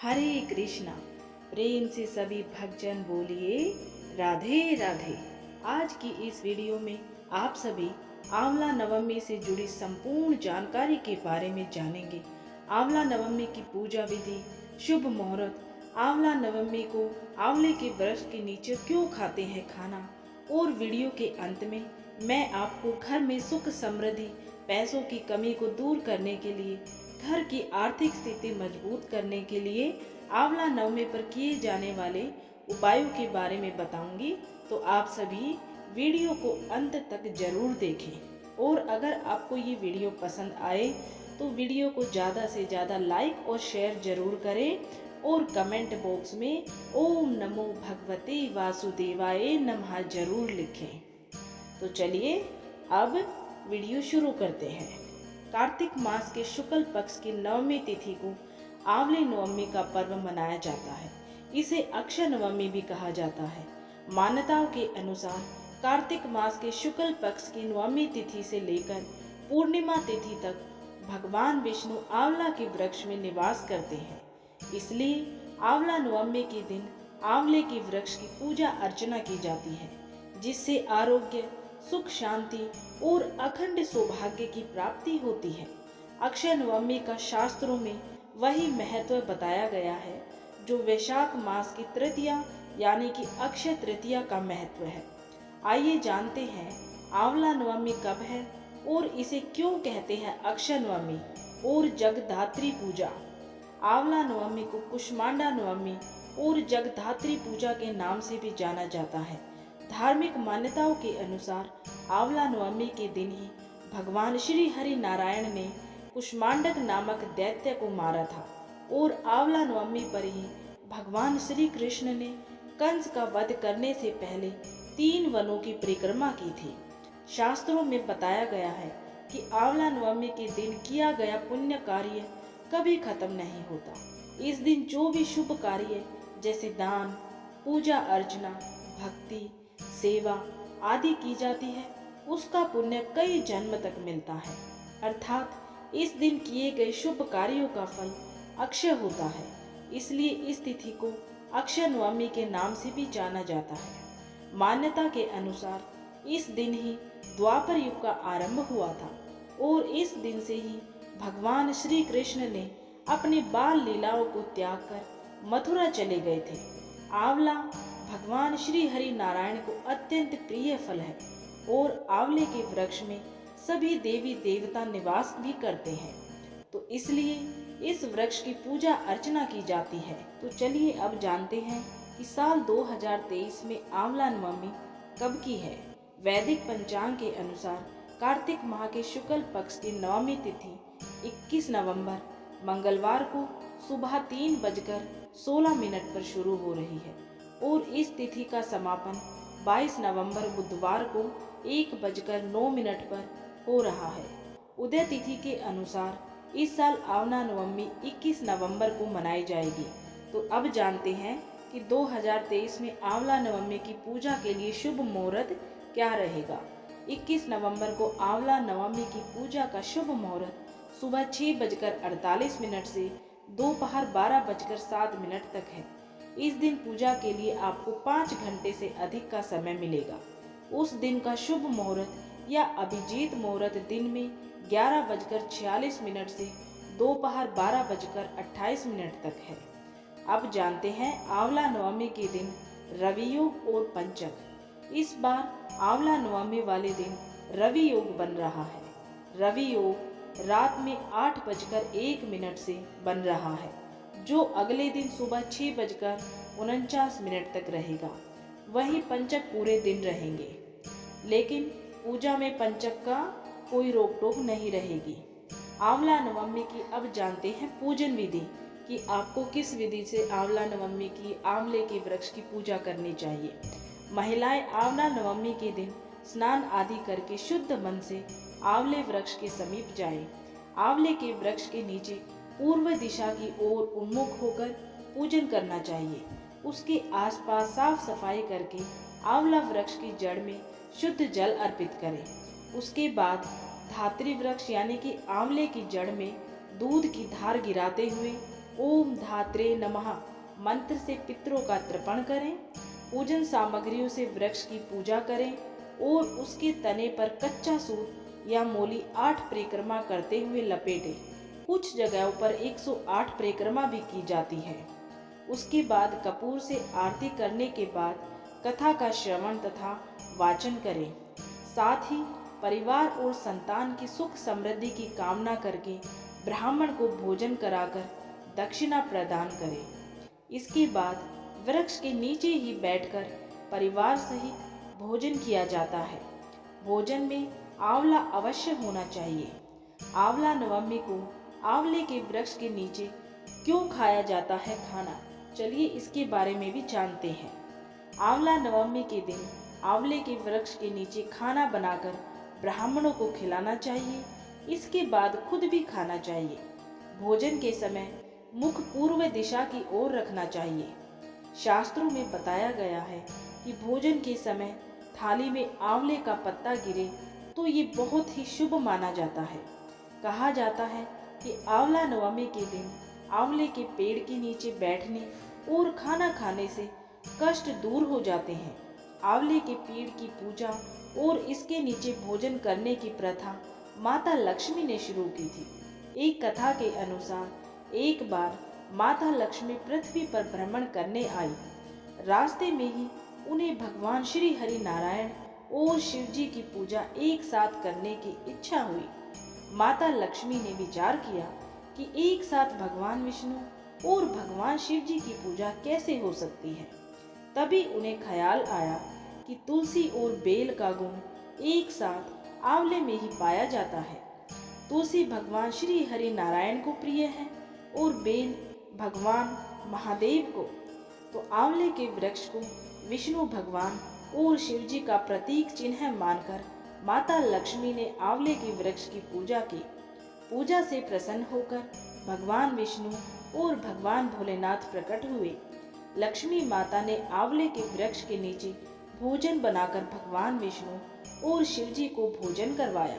हरे कृष्णा। प्रेम से सभी भक्तजन बोलिए राधे राधे। आज की इस वीडियो में आप सभी आंवला नवमी से जुड़ी संपूर्ण जानकारी के बारे में जानेंगे। आंवला नवमी की पूजा विधि, शुभ मुहूर्त, आंवला नवमी को आंवले के वृक्ष के नीचे क्यों खाते हैं खाना, और वीडियो के अंत में मैं आपको घर में सुख समृद्धि, पैसों की कमी को दूर करने के लिए, घर की आर्थिक स्थिति मजबूत करने के लिए आंवला नवमी पर किए जाने वाले उपायों के बारे में बताऊंगी। तो आप सभी वीडियो को अंत तक जरूर देखें, और अगर आपको ये वीडियो पसंद आए तो वीडियो को ज़्यादा से ज़्यादा लाइक और शेयर जरूर करें, और कमेंट बॉक्स में ओम नमो भगवते वासुदेवाय नमः जरूर लिखें। तो चलिए अब वीडियो शुरू करते हैं। कार्तिक मास के शुक्ल पक्ष की नवमी तिथि को आंवले नवमी का पर्व मनाया जाता है। इसे अक्षय नवमी भी कहा जाता है। मान्यताओं के अनुसार कार्तिक मास के शुक्ल पक्ष की नवमी तिथि से लेकर पूर्णिमा तिथि तक भगवान विष्णु आंवला के वृक्ष में निवास करते हैं। इसलिए आंवला नवमी के दिन आंवले के वृक्ष की पूजा अर्चना की जाती है, जिससे आरोग्य, सुख, शांति और अखंड सौभाग्य की प्राप्ति होती है। अक्षय नवमी का शास्त्रों में वही महत्व बताया गया है जो वैशाख मास की तृतीया यानी कि अक्षय तृतीया का महत्व है। आइए जानते हैं आंवला नवमी कब है और इसे क्यों कहते हैं अक्षय नवमी और जगधात्री पूजा। आंवला नवमी को कुष्मांडा नवमी और जगधात्री पूजा के नाम से भी जाना जाता है। धार्मिक मान्यताओं के अनुसार आंवला नवमी के दिन ही भगवान श्री हरि नारायण ने कुष्मांडक नामक दैत्य को मारा था, और आंवला नवमी पर ही भगवान श्री कृष्ण ने कंस का वध करने से पहले 3 वनों की परिक्रमा की थी। शास्त्रों में बताया गया है कि आंवला नवमी के दिन किया गया पुण्य कार्य कभी खत्म नहीं होता। इस दिन जो भी शुभ कार्य जैसे दान, पूजा अर्चना, भक्ति, सेवा आदि की जाती है, उसका पुण्य कई जन्म तक मिलता है। अर्थात इस दिन किए गए शुभ कार्यों का फल अक्षय होता है। इसलिए इस तिथि को अक्षय नवमी के नाम से भी जाना जाता है। मान्यता के अनुसार इस दिन ही द्वापर युग का आरंभ हुआ था, और इस दिन से ही भगवान श्री कृष्ण ने अपने बाल लीलाओं को त्याग कर मथुरा चले गए थे। आंवला भगवान श्री हरि नारायण को अत्यंत प्रिय फल है, और आंवले के वृक्ष में सभी देवी देवता निवास भी करते हैं, तो इसलिए इस वृक्ष की पूजा अर्चना की जाती है। तो चलिए अब जानते हैं कि साल 2023 में आंवला नवमी कब की है। वैदिक पंचांग के अनुसार कार्तिक माह के शुक्ल पक्ष की नवमी तिथि 21 नवंबर मंगलवार को सुबह 3:16 पर शुरू हो रही है, और इस तिथि का समापन 22 नवंबर बुधवार को 1:09 पर हो रहा है। उदय तिथि के अनुसार इस साल आंवला नवमी 21 नवंबर को मनाई जाएगी। तो अब जानते हैं कि 2023 में आंवला नवमी की पूजा के लिए शुभ मुहूर्त क्या रहेगा। 21 नवंबर को आंवला नवमी की पूजा का शुभ मुहूर्त सुबह 6:48 से दोपहर 12:07 तक है। इस दिन पूजा के लिए आपको 5 घंटे से अधिक का समय मिलेगा। उस दिन का शुभ मुहूर्त या अभिजीत मुहूर्त दिन में 11:46 से दोपहर 12:28 तक है। अब जानते हैं आंवला नवमी के दिन रवि योग और पंचक। इस बार आंवला नवमी वाले दिन रवि योग बन रहा है। रवि योग रात में 8:01 से बन रहा है, जो अगले दिन सुबह 6:49 तक रहेगा। वहीं पंचक पूरे दिन रहेंगे, लेकिन पूजा में पंचक का कोई रोक टोक नहीं रहेगी। आंवला नवमी की अब जानते हैं पूजन विधि, कि आपको किस विधि से आंवला नवमी की आंवले के वृक्ष की पूजा करनी चाहिए। महिलाएं आंवला नवमी के दिन स्नान आदि करके शुद्ध मन से आंवले वृक्ष के समीप जाएं। आंवले के वृक्ष के नीचे पूर्व दिशा की ओर उन्मुख होकर पूजन करना चाहिए। उसके आसपास साफ सफाई करके आंवला वृक्ष की जड़ में शुद्ध जल अर्पित करें। उसके बाद धात्री वृक्ष यानी कि आंवले की जड़ में दूध की धार गिराते हुए ओम धात्रे नमः मंत्र से पितरों का तर्पण करें। पूजन सामग्रियों से वृक्ष की पूजा करें और उसके तने पर कच्चा सूत या मोली 8 परिक्रमा करते हुए लपेटें। कुछ जगहों पर 108 परिक्रमा भी की जाती है। उसके बाद कपूर से आरती करने के बाद कथा का श्रवण तथा वाचन करें। साथ ही परिवार और संतान की सुख समृद्धि की कामना करके ब्राह्मण को भोजन कराकर दक्षिणा प्रदान करें। इसके बाद वृक्ष के नीचे ही बैठकर परिवार सहित भोजन किया जाता है। भोजन में आंवला अवश्य होना चाहिए। आंवला नवमी को आंवले के वृक्ष के नीचे क्यों खाया जाता है खाना, चलिए इसके बारे में भी जानते हैं। आंवला नवमी के दिन आंवले के वृक्ष के नीचे खाना बनाकर ब्राह्मणों को खिलाना चाहिए। इसके बाद खुद भी खाना चाहिए। भोजन के समय मुख पूर्व दिशा की ओर रखना चाहिए। शास्त्रों में बताया गया है कि भोजन के समय थाली में आंवले का पत्ता गिरे तो ये बहुत ही शुभ माना जाता है। कहा जाता है कि आंवला नवमी के दिन आंवले के पेड़ के नीचे बैठने और खाना खाने से कष्ट दूर हो जाते हैं। आंवले के पेड़ की पूजा और इसके नीचे भोजन करने की प्रथा माता लक्ष्मी ने शुरू की थी। एक कथा के अनुसार एक बार माता लक्ष्मी पृथ्वी पर भ्रमण करने आई। रास्ते में ही उन्हें भगवान श्री हरि नारायण और शिव जी की पूजा एक साथ करने की इच्छा हुई। माता लक्ष्मी ने विचार किया कि एक साथ भगवान विष्णु और भगवान शिव जी की पूजा कैसे हो सकती है। तभी उन्हें ख्याल आया कि तुलसी और बेल का गुण एक साथ आंवले में ही पाया जाता है। तुलसी भगवान श्री हरि नारायण को प्रिय है और बेल भगवान महादेव को। तो आंवले के वृक्ष को विष्णु भगवान और शिव जी का प्रतीक चिन्ह मानकर माता लक्ष्मी ने आंवले के वृक्ष की पूजा की। पूजा से प्रसन्न होकर भगवान विष्णु और भगवान भोलेनाथ प्रकट हुए। लक्ष्मी माता ने आंवले के वृक्ष के नीचे भोजन बनाकर भगवान विष्णु और शिव जी को भोजन करवाया।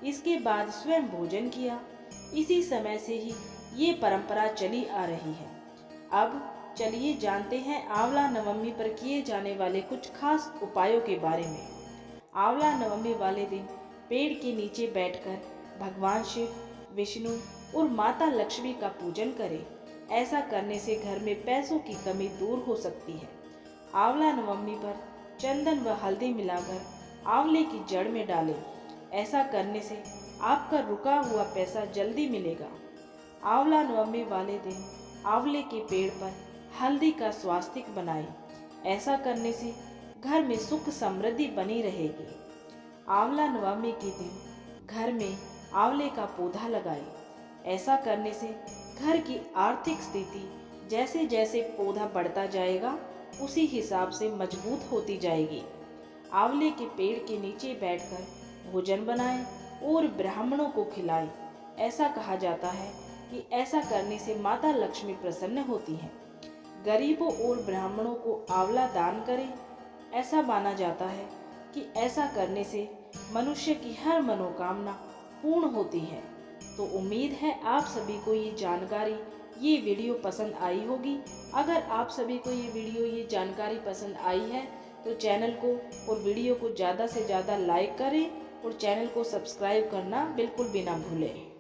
इसके बाद स्वयं भोजन किया। इसी समय से ही ये परंपरा चली आ रही है। अब चलिए जानते हैं आंवला नवमी पर किए जाने वाले कुछ खास उपायों के बारे में। आंवला नवमी वाले दिन पेड़ के नीचे बैठकर भगवान शिव, विष्णु और माता लक्ष्मी का पूजन करें। ऐसा करने से घर में पैसों की कमी दूर हो सकती है। आंवला नवमी पर चंदन व हल्दी मिलाकर आंवले की जड़ में डालें। ऐसा करने से आपका रुका हुआ पैसा जल्दी मिलेगा। आंवला नवमी वाले दिन आंवले के पेड़ पर हल्दी का स्वास्तिक बनाएं। ऐसा करने से घर में सुख समृद्धि बनी रहेगी। आंवला नवमी के दिन घर में आंवले का पौधा लगाएं। ऐसा करने से घर की आर्थिक स्थिति जैसे जैसे पौधा बढ़ता जाएगा उसी हिसाब से मजबूत होती जाएगी। आंवले के पेड़ के नीचे बैठकर भोजन बनाएं और ब्राह्मणों को खिलाएं। ऐसा कहा जाता है कि ऐसा करने से माता लक्ष्मी प्रसन्न होती हैं। गरीबों और ब्राह्मणों को आंवला दान करें। ऐसा माना जाता है कि ऐसा करने से मनुष्य की हर मनोकामना पूर्ण होती है। तो उम्मीद है आप सभी को ये जानकारी, ये वीडियो पसंद आई होगी। अगर आप सभी को ये वीडियो, ये जानकारी पसंद आई है तो चैनल को और वीडियो को ज़्यादा से ज़्यादा लाइक करें और चैनल को सब्सक्राइब करना बिल्कुल भी ना भूलें।